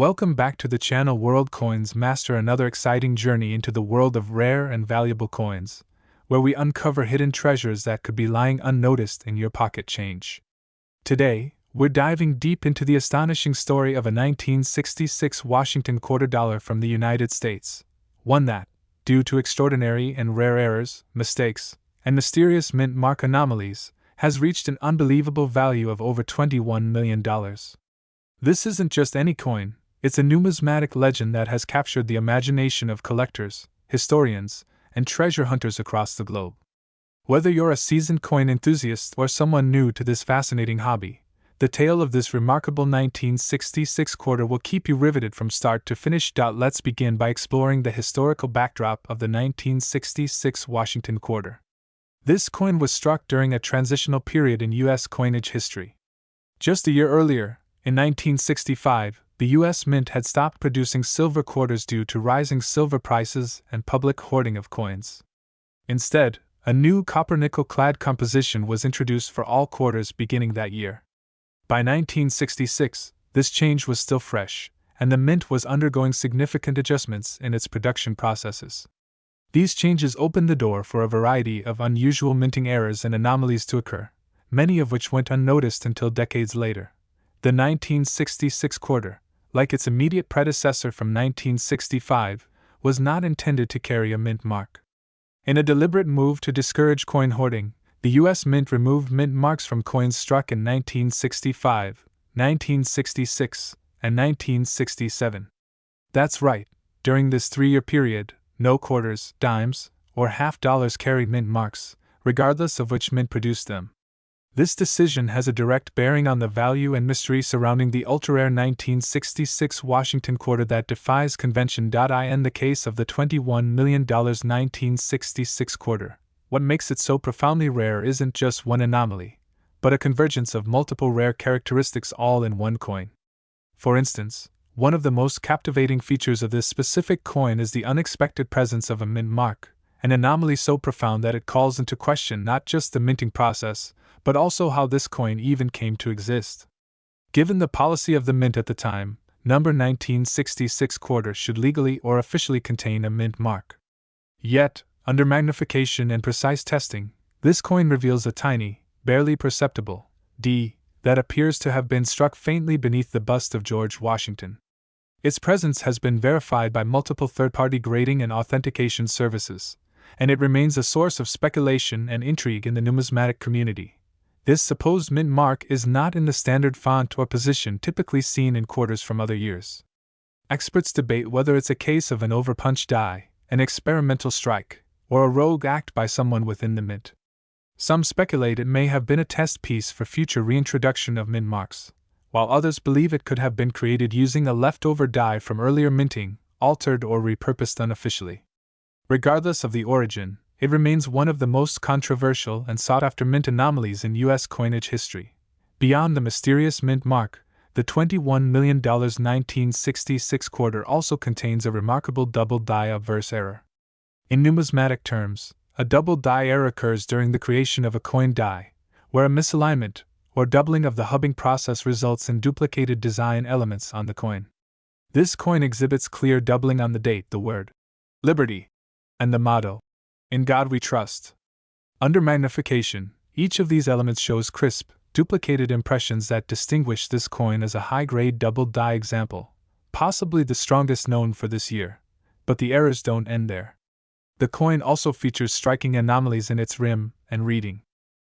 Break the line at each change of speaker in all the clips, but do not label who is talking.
Welcome back to the channel. World Coins Master, another exciting journey into the world of rare and valuable coins, where we uncover hidden treasures that could be lying unnoticed in your pocket change. Today, we're diving deep into the astonishing story of a 1966 Washington quarter dollar from the United States, one that, due to extraordinary and rare errors, mistakes, and mysterious mint mark anomalies, has reached an unbelievable value of over $21 million. This isn't just any coin, it's a numismatic legend that has captured the imagination of collectors, historians, and treasure hunters across the globe. Whether you're a seasoned coin enthusiast or someone new to this fascinating hobby, the tale of this remarkable 1966 quarter will keep you riveted from start to finish. Let's begin by exploring the historical backdrop of the 1966 Washington quarter. This coin was struck during a transitional period in U.S. coinage history. Just a year earlier, in 1965, the U.S. Mint had stopped producing silver quarters due to rising silver prices and public hoarding of coins. Instead, a new copper-nickel-clad composition was introduced for all quarters beginning that year. By 1966, this change was still fresh, and the Mint was undergoing significant adjustments in its production processes. These changes opened the door for a variety of unusual minting errors and anomalies to occur, many of which went unnoticed until decades later. The 1966 quarter, like its immediate predecessor from 1965, was not intended to carry a mint mark. In a deliberate move to discourage coin hoarding, the U.S. Mint removed mint marks from coins struck in 1965, 1966, and 1967. That's right, during this 3-year period, no quarters, dimes, or half dollars carried mint marks, regardless of which mint produced them. This decision has a direct bearing on the value and mystery surrounding the ultra-rare 1966 Washington quarter that defies convention. In the case of the $21 million 1966 quarter, what makes it so profoundly rare isn't just one anomaly, but a convergence of multiple rare characteristics all in one coin. For instance, one of the most captivating features of this specific coin is the unexpected presence of a mint mark, an anomaly so profound that it calls into question not just the minting process, but also how this coin even came to exist. Given the policy of the mint at the time, number 1966 quarter should legally or officially contain a mint mark. Yet, under magnification and precise testing, this coin reveals a tiny, barely perceptible D that appears to have been struck faintly beneath the bust of George Washington. Its presence has been verified by multiple third-party grading and authentication services, and it remains a source of speculation and intrigue in the numismatic community. This supposed mint mark is not in the standard font or position typically seen in quarters from other years. Experts debate whether it's a case of an overpunched die, an experimental strike, or a rogue act by someone within the mint. Some speculate it may have been a test piece for future reintroduction of mint marks, while others believe it could have been created using a leftover die from earlier minting, altered or repurposed unofficially. Regardless of the origin, it remains one of the most controversial and sought-after mint anomalies in U.S. coinage history. Beyond the mysterious mint mark, the $21 million 1966 quarter also contains a remarkable double die obverse error. In numismatic terms, a double die error occurs during the creation of a coin die, where a misalignment, or doubling of the hubbing process results in duplicated design elements on the coin. This coin exhibits clear doubling on the date, the word Liberty, and the motto, In God We Trust. Under magnification, each of these elements shows crisp, duplicated impressions that distinguish this coin as a high-grade double die example, possibly the strongest known for this year. But the errors don't end there. The coin also features striking anomalies in its rim and reading.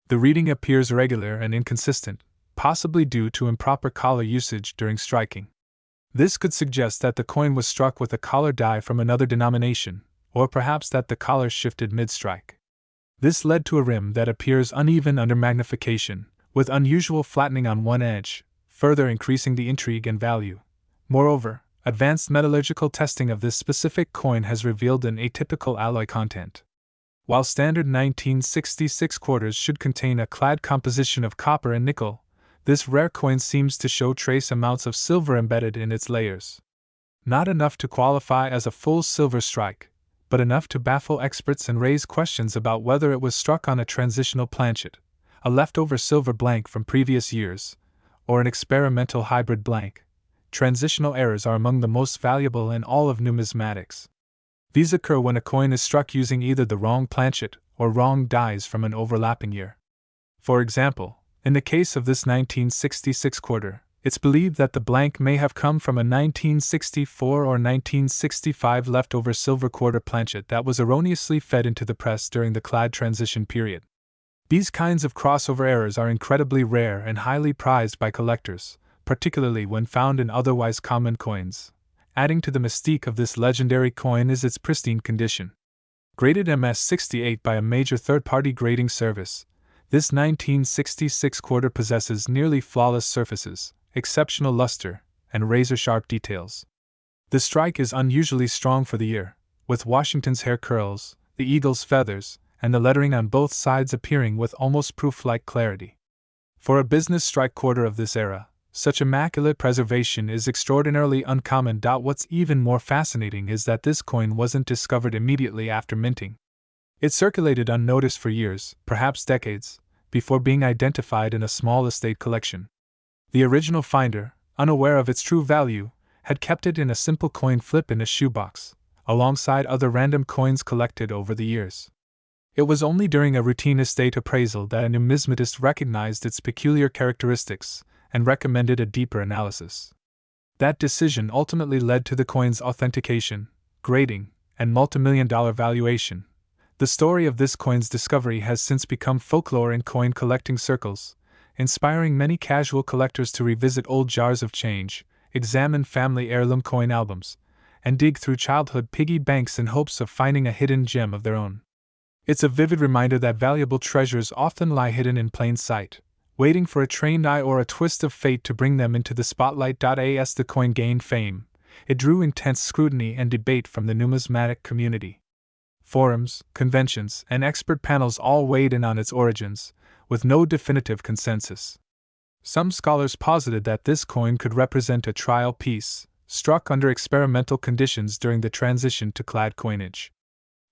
The reading appears irregular and inconsistent, possibly due to improper collar usage during striking. This could suggest that the coin was struck with a collar die from another denomination, or perhaps that the collar shifted mid-strike. This led to a rim that appears uneven under magnification, with unusual flattening on one edge, further increasing the intrigue and value. Moreover, advanced metallurgical testing of this specific coin has revealed an atypical alloy content. While standard 1966 quarters should contain a clad composition of copper and nickel, this rare coin seems to show trace amounts of silver embedded in its layers. Not enough to qualify as a full silver strike, but enough to baffle experts and raise questions about whether it was struck on a transitional planchet, a leftover silver blank from previous years, or an experimental hybrid blank. transitional errors are among the most valuable in all of numismatics. These occur when a coin is struck using either the wrong planchet or wrong dies from an overlapping year. For example, in the case of this 1966 quarter, it's believed that the blank may have come from a 1964 or 1965 leftover silver quarter planchet that was erroneously fed into the press during the clad transition period. These kinds of crossover errors are incredibly rare and highly prized by collectors, particularly when found in otherwise common coins. Adding to the mystique of this legendary coin is its pristine condition. Graded MS-68 by a major third-party grading service, this 1966 quarter possesses nearly flawless surfaces, exceptional luster, and razor-sharp details. The strike is unusually strong for the year, with Washington's hair curls, the eagle's feathers, and the lettering on both sides appearing with almost proof-like clarity. For a business strike quarter of this era, such immaculate preservation is extraordinarily uncommon. What's even more fascinating is that this coin wasn't discovered immediately after minting. It circulated unnoticed for years, perhaps decades, before being identified in a small estate collection. The original finder, unaware of its true value, had kept it in a simple coin flip in a shoebox, alongside other random coins collected over the years. It was only during a routine estate appraisal that a numismatist recognized its peculiar characteristics and recommended a deeper analysis. That decision ultimately led to the coin's authentication, grading, and multimillion-dollar valuation. The story of this coin's discovery has since become folklore in coin collecting circles, inspiring many casual collectors to revisit old jars of change, examine family heirloom coin albums, and dig through childhood piggy banks in hopes of finding a hidden gem of their own. It's a vivid reminder that valuable treasures often lie hidden in plain sight, waiting for a trained eye or a twist of fate to bring them into the spotlight. As the coin gained fame, it drew intense scrutiny and debate from the numismatic community. Forums, conventions, and expert panels all weighed in on its origins, with no definitive consensus. Some scholars posited that this coin could represent a trial piece, struck under experimental conditions during the transition to clad coinage.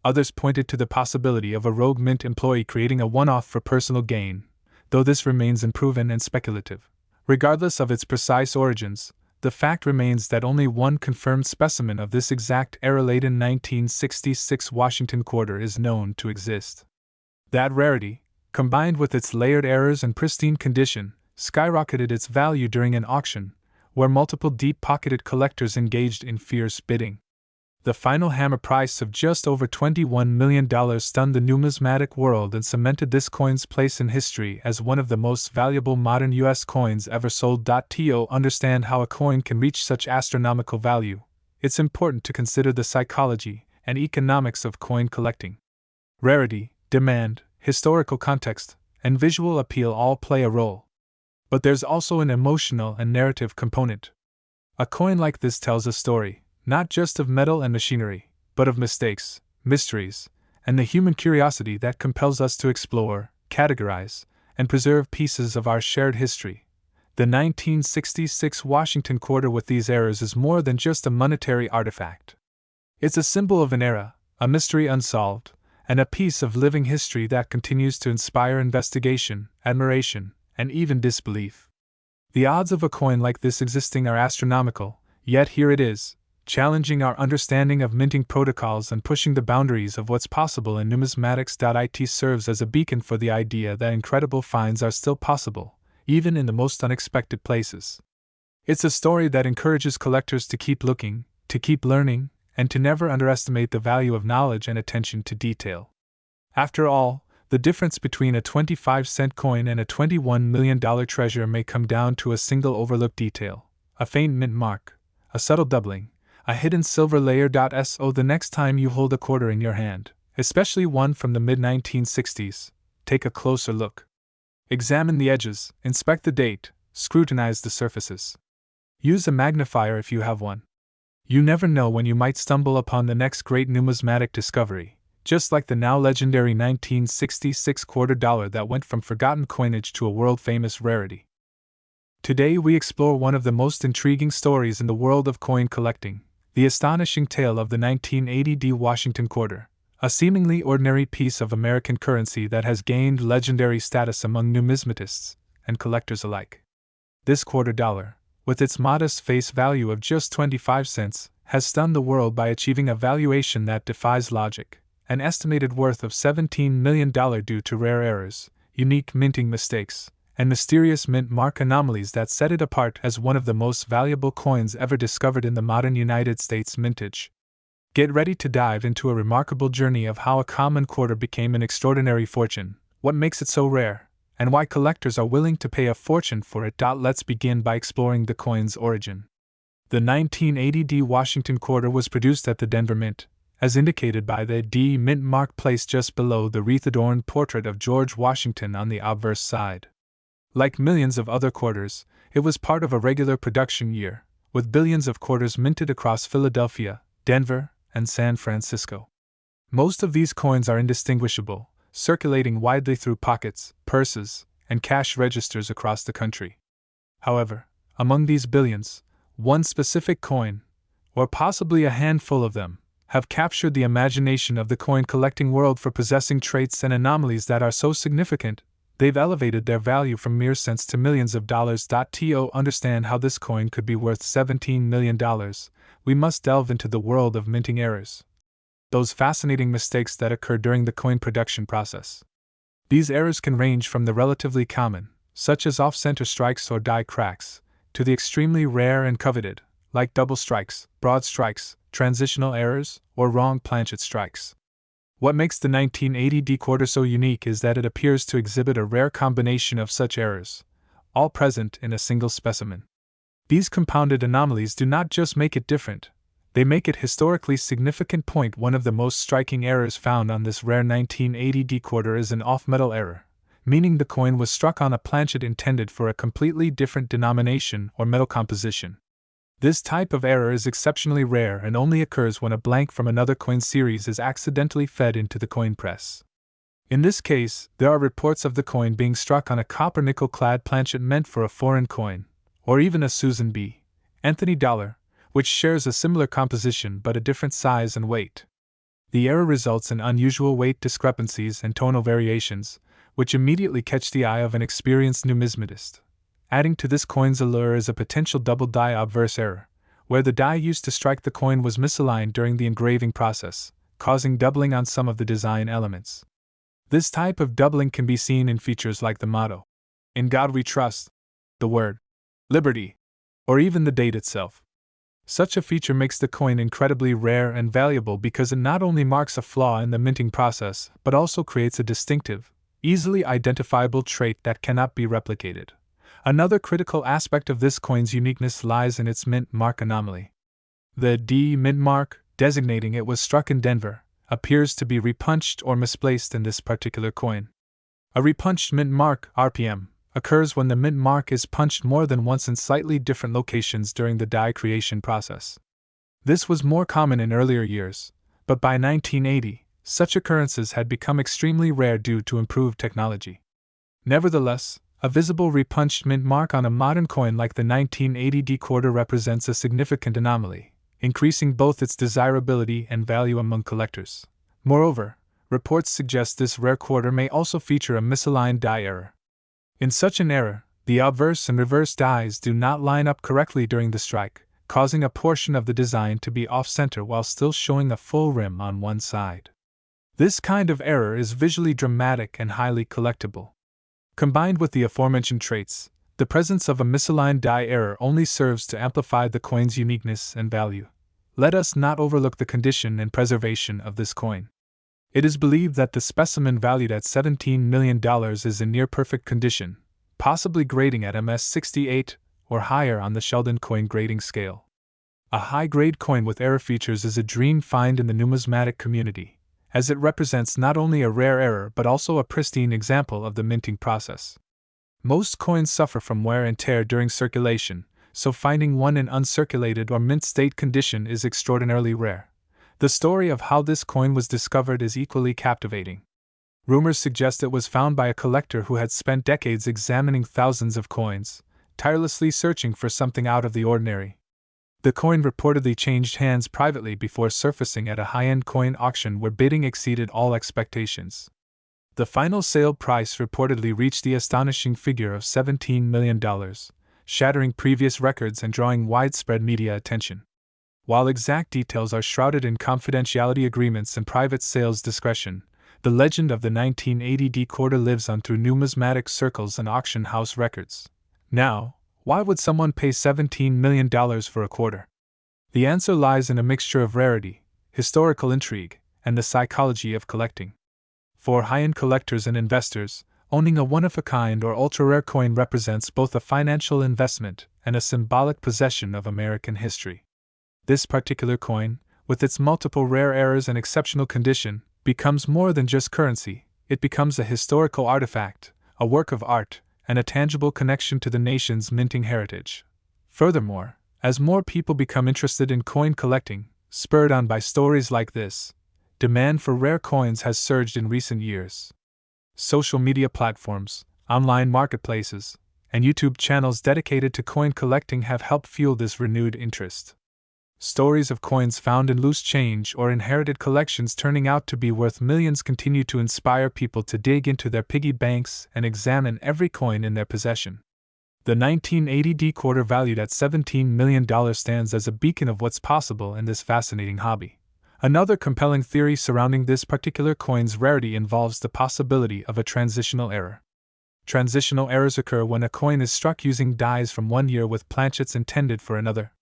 Others pointed to the possibility of a rogue mint employee creating a one-off for personal gain, though this remains unproven and speculative. Regardless of its precise origins, the fact remains that only one confirmed specimen of this exact era-laden 1966 Washington quarter is known to exist. That rarity, combined with its layered errors and pristine condition, skyrocketed its value during an auction, where multiple deep-pocketed collectors engaged in fierce bidding. The final hammer price of just over $21 million stunned the numismatic world and cemented this coin's place in history as one of the most valuable modern U.S. coins ever sold. To understand how a coin can reach such astronomical value, it's important to consider the psychology and economics of coin collecting. Rarity, demand, historical context, and visual appeal all play a role. But there's also an emotional and narrative component. A coin like this tells a story, not just of metal and machinery, but of mistakes, mysteries, and the human curiosity that compels us to explore, categorize, and preserve pieces of our shared history. The 1966 Washington quarter with these errors is more than just a monetary artifact. It's a symbol of an era, a mystery unsolved, and a piece of living history that continues to inspire investigation, admiration, and even disbelief. The odds of a coin like this existing are astronomical, yet here it is, challenging our understanding of minting protocols and pushing the boundaries of what's possible in numismatics. It serves as a beacon for the idea that incredible finds are still possible, even in the most unexpected places. It's a story that encourages collectors to keep looking, to keep learning, and to never underestimate the value of knowledge and attention to detail. After all, the difference between a 25-cent coin and a $21 million treasure may come down to a single overlooked detail, a faint mint mark, a subtle doubling, a hidden silver layer. So the next time you hold a quarter in your hand, especially one from the mid-1960s, take a closer look. Examine the edges, inspect the date, scrutinize the surfaces. Use a magnifier if you have one. You never know when you might stumble upon the next great numismatic discovery, just like the now legendary 1966 quarter dollar that went from forgotten coinage to a world-famous rarity. Today we explore one of the most intriguing stories in the world of coin collecting, the astonishing tale of the 1980 Washington quarter, a seemingly ordinary piece of American currency that has gained legendary status among numismatists and collectors alike. This quarter dollar, with its modest face value of just 25 cents, has stunned the world by achieving a valuation that defies logic, an estimated worth of $17 million due to rare errors, unique minting mistakes, and mysterious mint mark anomalies that set it apart as one of the most valuable coins ever discovered in the modern United States mintage. Get ready to dive into a remarkable journey of how a common quarter became an extraordinary fortune, what makes it so rare, and why collectors are willing to pay a fortune for it. Let's begin by exploring the coin's origin. The 1980 D Washington quarter was produced at the Denver Mint, as indicated by the D mint mark placed just below the wreath-adorned portrait of George Washington on the obverse side. Like millions of other quarters, it was part of a regular production year, with billions of quarters minted across Philadelphia, Denver, and San Francisco. Most of these coins are indistinguishable, circulating widely through pockets, purses, and cash registers across the country. However, among these billions, one specific coin, or possibly a handful of them, have captured the imagination of the coin collecting world for possessing traits and anomalies that are so significant, they've elevated their value from mere cents to millions of dollars. To understand how this coin could be worth $17 million, we must delve into the world of minting errors. Those fascinating mistakes that occur during the coin production process. These errors can range from the relatively common, such as off-center strikes or die cracks, to the extremely rare and coveted, like double strikes, broad strikes, transitional errors, or wrong planchet strikes. What makes the 1980 D quarter so unique is that it appears to exhibit a rare combination of such errors, all present in a single specimen. These compounded anomalies do not just make it different, they make it historically significant. One of the most striking errors found on this rare 1980 D quarter is an off-metal error, meaning the coin was struck on a planchet intended for a completely different denomination or metal composition. This type of error is exceptionally rare and only occurs when a blank from another coin series is accidentally fed into the coin press. In this case, there are reports of the coin being struck on a copper nickel-clad planchet meant for a foreign coin, or even a Susan B. Anthony dollar, which shares a similar composition but a different size and weight. The error results in unusual weight discrepancies and tonal variations, which immediately catch the eye of an experienced numismatist. Adding to this coin's allure is a potential double die obverse error, where the die used to strike the coin was misaligned during the engraving process, causing doubling on some of the design elements. This type of doubling can be seen in features like the motto, "In God We Trust," the word, "Liberty," or even the date itself. Such a feature makes the coin incredibly rare and valuable because it not only marks a flaw in the minting process but also creates a distinctive, easily identifiable trait that cannot be replicated. Another critical aspect of this coin's uniqueness lies in its mint mark anomaly. The D mint mark, designating it was struck in Denver, appears to be repunched or misplaced in this particular coin. A repunched mint mark, RPM, occurs when the mint mark is punched more than once in slightly different locations during the die creation process. This was more common in earlier years, but by 1980, such occurrences had become extremely rare due to improved technology. Nevertheless, a visible repunched mint mark on a modern coin like the 1980 D quarter represents a significant anomaly, increasing both its desirability and value among collectors. Moreover, reports suggest this rare quarter may also feature a misaligned die error. In such an error, the obverse and reverse dies do not line up correctly during the strike, causing a portion of the design to be off-center while still showing a full rim on one side. This kind of error is visually dramatic and highly collectible. Combined with the aforementioned traits, the presence of a misaligned die error only serves to amplify the coin's uniqueness and value. Let us not overlook the condition and preservation of this coin. It is believed that the specimen valued at $17 million is in near-perfect condition, possibly grading at MS68 or higher on the Sheldon coin grading scale. A high-grade coin with error features is a dream find in the numismatic community, as it represents not only a rare error but also a pristine example of the minting process. Most coins suffer from wear and tear during circulation, so finding one in uncirculated or mint state condition is extraordinarily rare. The story of how this coin was discovered is equally captivating. Rumors suggest it was found by a collector who had spent decades examining thousands of coins, tirelessly searching for something out of the ordinary. The coin reportedly changed hands privately before surfacing at a high-end coin auction where bidding exceeded all expectations. The final sale price reportedly reached the astonishing figure of $17 million, shattering previous records and drawing widespread media attention. While exact details are shrouded in confidentiality agreements and private sales discretion, the legend of the 1980 D quarter lives on through numismatic circles and auction house records. Now, why would someone pay $17 million for a quarter? The answer lies in a mixture of rarity, historical intrigue, and the psychology of collecting. For high-end collectors and investors, owning a one-of-a-kind or ultra-rare coin represents both a financial investment and a symbolic possession of American history. This particular coin, with its multiple rare errors and exceptional condition, becomes more than just currency. It becomes a historical artifact, a work of art, and a tangible connection to the nation's minting heritage. Furthermore, as more people become interested in coin collecting, spurred on by stories like this, demand for rare coins has surged in recent years. Social media platforms, online marketplaces, and YouTube channels dedicated to coin collecting have helped fuel this renewed interest. Stories of coins found in loose change or inherited collections turning out to be worth millions continue to inspire people to dig into their piggy banks and examine every coin in their possession. The 1980 D quarter, valued at $17 million, stands as a beacon of what's possible in this fascinating hobby. Another compelling theory surrounding this particular coin's rarity involves the possibility of a transitional error. Transitional errors occur when a coin is struck using dies from one year with planchets intended for another.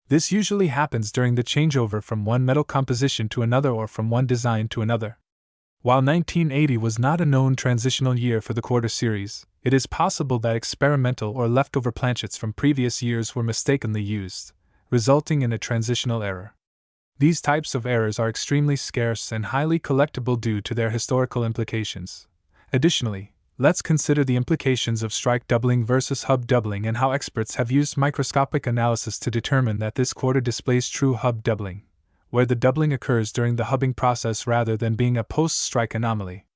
This usually happens during the changeover from one metal composition to another or from one design to another. While 1980 was not a known transitional year for the quarter series, it is possible that experimental or leftover planchets from previous years were mistakenly used, resulting in a transitional error. These types of errors are extremely scarce and highly collectible due to their historical implications. Additionally, let's consider the implications of strike doubling versus hub doubling and how experts have used microscopic analysis to determine that this quarter displays true hub doubling, where the doubling occurs during the hubbing process rather than being a post-strike anomaly.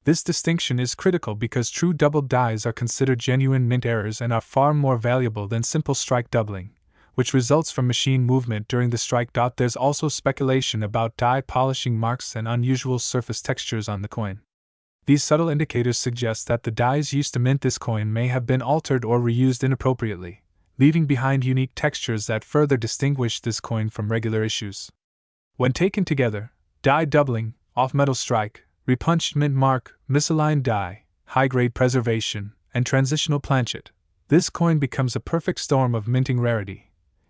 This distinction is critical because true doubled dies are considered genuine mint errors and are far more valuable than simple strike doubling, which results from machine movement during the strike. There's also speculation about die polishing marks and unusual surface textures on the coin. These subtle indicators suggest that the dies used to mint this coin may have been altered or reused inappropriately, leaving behind unique textures that further distinguish this coin from regular issues. When taken together, die doubling, off-metal strike, repunched mint mark, misaligned die, high-grade preservation, and transitional planchet, this coin becomes a perfect storm of minting rarity.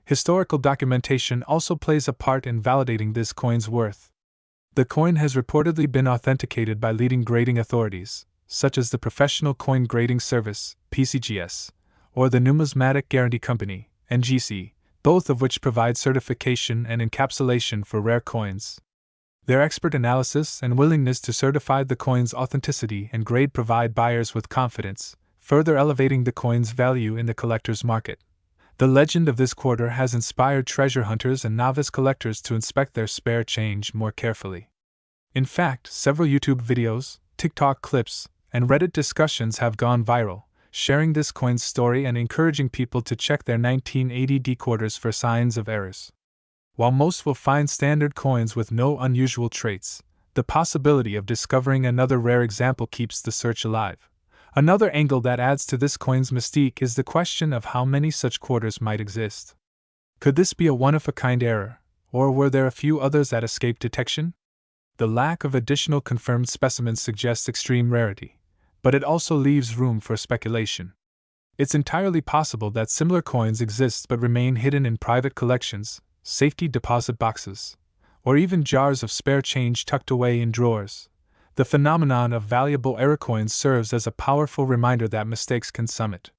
Historical documentation also plays a part in validating this coin's worth. The coin has reportedly been authenticated by leading grading authorities, such as the Professional Coin Grading Service, PCGS, or the Numismatic Guarantee Company, NGC, both of which provide certification and encapsulation for rare coins. Their expert analysis and willingness to certify the coin's authenticity and grade provide buyers with confidence, further elevating the coin's value in the collector's market. The legend of this quarter has inspired treasure hunters and novice collectors to inspect their spare change more carefully. In fact, several YouTube videos, TikTok clips, and Reddit discussions have gone viral, sharing this coin's story and encouraging people to check their 1980 D quarters for signs of errors. While most will find standard coins with no unusual traits, the possibility of discovering another rare example keeps the search alive. Another angle that adds to this coin's mystique is the question of how many such quarters might exist. Could this be a one-of-a-kind error, or were there a few others that escaped detection? The lack of additional confirmed specimens suggests extreme rarity, but it also leaves room for speculation. It's entirely possible that similar coins exist but remain hidden in private collections, safety deposit boxes, or even jars of spare change tucked away in drawers. The phenomenon of valuable error coins serves as a powerful reminder that mistakes can summit.